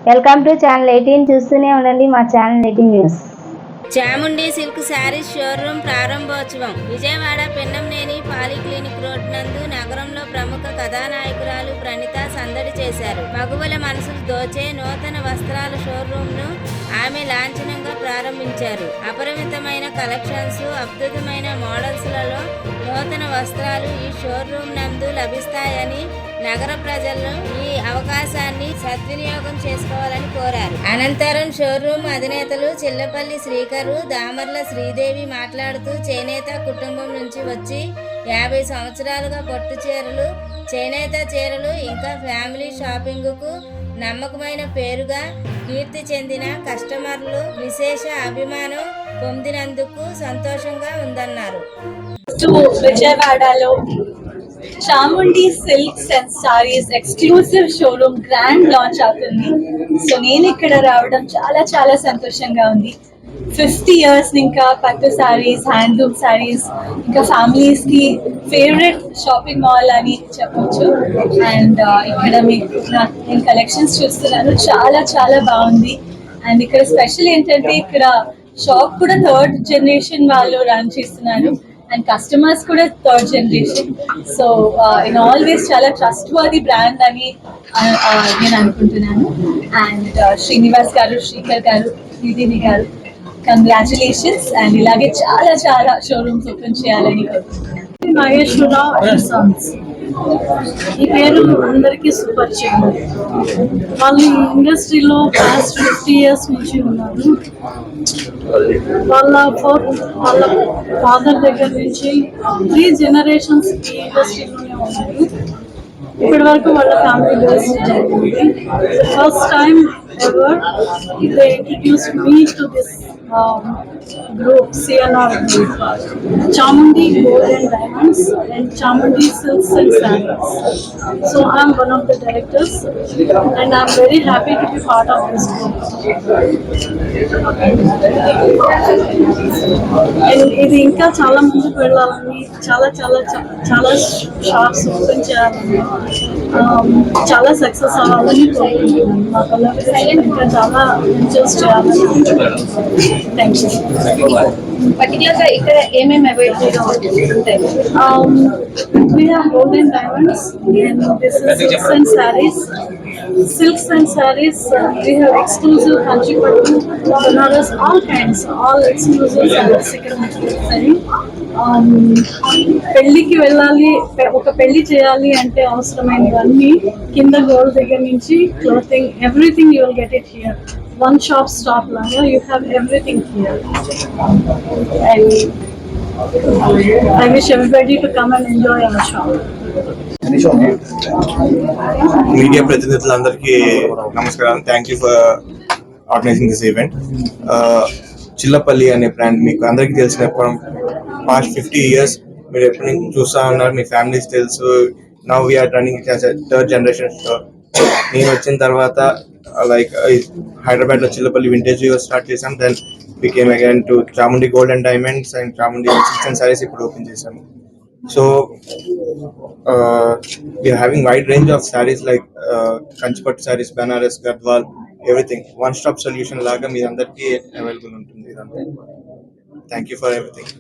Welcome to channel 18 చూస్తూనే ఉండండి మా channel 18 news. Chamundi silk saris showroom ప్రారంభోత్సవం విజయవాడ పెన్నంనేని పాలిక్లినిక్ రోడ్ నందు నగరంలో ప్రముఖ కథానాయకురాలు ప్రణీత సందడి చేశారు. మగువల మనసులు దోచే నూతన వస్త్రాల షోరూమ్ను ఆమె లాంఛనంగా ప్రారంభించారు. అపరిమితమైన కలెక్షన్స్, అద్భుతమైన మోడల్స్లలో నూతన వస్త్రాలు ఈ షోరూమ్ నందు లభిస్తాయని నగర ప్రజలను ఈ అవకాశాన్ని సద్వినియోగం చేసుకోవాలని కోరారు. అనంతరం షోరూమ్ అధినేతలు చిల్లపల్లి శ్రీకరు, దామర్ల శ్రీదేవి మాట్లాడుతూ చేనేత కుటుంబం నుంచి వచ్చి 50 సంవత్సరాలుగా పట్టు చీరలు, చేనేత చీరలు ఇంకా ఫ్యామిలీ షాపింగ్కు నమ్మకమైన పేరుగా కీర్తి చెందిన కస్టమర్లు విశేష అభిమానం పొందినందుకు సంతోషంగా ఉందన్నారు. విజయవాడలో Chamundi silks and saris exclusive showroom grand launch అవుతుంది. సో నేను ఇక్కడ రావడం చాలా చాలా సంతోషంగా ఉంది. 50 years ఇంకా పట్టు సారీస్, హ్యాండ్లూమ్ సారీస్, ఇంకా ఫ్యామిలీస్ కి ఫేవరెట్ షాపింగ్ మాల్ అని చెప్పొచ్చు. అండ్ ఇక్కడ మీకు నేను కలెక్షన్స్ చూస్తున్నాను, చాలా చాలా బాగుంది. అండ్ ఇక్కడ స్పెషల్ ఏంటంటే ఇక్కడ షాప్ కూడా 3rd generation వాళ్ళు రన్ చేస్తున్నారు అండ్ కస్టమర్స్ కూడా 3rd generation. So in always చాలా ట్రస్ట్ వర్ది బ్రాండ్ అని నేను అనుకుంటున్నాను. అండ్ శ్రీనివాస్ గారు, శ్రీకర్ గారు, శ్రీదేవి గారు, కంగ్రాచులేషన్స్. అండ్ ఇలాగే చాలా చాలా షోరూమ్స్ ఓపెన్ చేయాలని కోరుకుంటున్నాను. నాగేశ్వరరావు అండ్ సన్స్ ఈ పేరు అందరికీ సుపరిచయం. వాళ్ళు ఇండస్ట్రీలో పాస్ట్ 50 years నుంచి ఉన్నారు. వాళ్ళ ఫాదర్ దగ్గర నుంచి 3 generations ఈ ఇండస్ట్రీలోనే ఉన్నారు. ఇప్పటి వరకు వాళ్ళ ఫ్యామిలీ బేస్ జరిగింది. First time ever they introduced me to this group, CNR group, Chamundi Gold and Diamonds and Chamundi Silks and Sarees. So I'm one of the directors and I'm very happy to be part of this group. And ఇది ఇంకా చాలా ముందుకు వెళ్ళాలని, చాలా చాలా చాలా shops open చేయాలని, చాలా సక్సెస్ అవ్వాలని కోరుకుంటున్నాను. మా కళాకారులు ఇంకా చాలా వెంచర్స్ చేయాలని. Thank you. పర్టికులర్గా ఇక్కడ ఏమేమి అవైలబుల్గా ఉంటాయి? We have gold and diamonds, and this is silks and sarees. Silks and sarees, we have exclusive Kanchipattu, Banaras, all kinds, all exclusive sarees. పెళ్ళికి వెళ్ళాలి, ఒక పెళ్లి చేయాలి అంటే అవసరమైనవన్నీ కింద గోల్డ్ దగ్గర నుంచి clothing, everything you will get it here. One shop stop laga, you have everything here. And I wish everybody to come and enjoy our shop. Media ప్రతినిధులందరికీ నమస్కారం. Thank you for organizing this event. Chillapalli అనే brand మీకు అందరికీ తెలిసిన past 50 years మీరు ఎప్పటి నుంచి చూస్తూ ఉన్నారు, మీ ఫ్యామిలీస్ తెలుసు. Now we are running as a 3rd generation store. నేను వచ్చిన తర్వాత లైక్ హైదరాబాద్ లో చిల్లపల్లి వింటేజ్ స్టార్ట్ చేసాం. Then became again to Chamundi gold and diamonds and Chamundi silks and saris ఇప్పుడు ఓపెన్ చేసాము. So we are having wide range of saris like Kanchipattu saris, Banaras, Gadwal, everything. One stop solution లాగా మీ అందరికీ అవైలబుల్ ఉంటుంది ఇదంతా. Thank you for everything.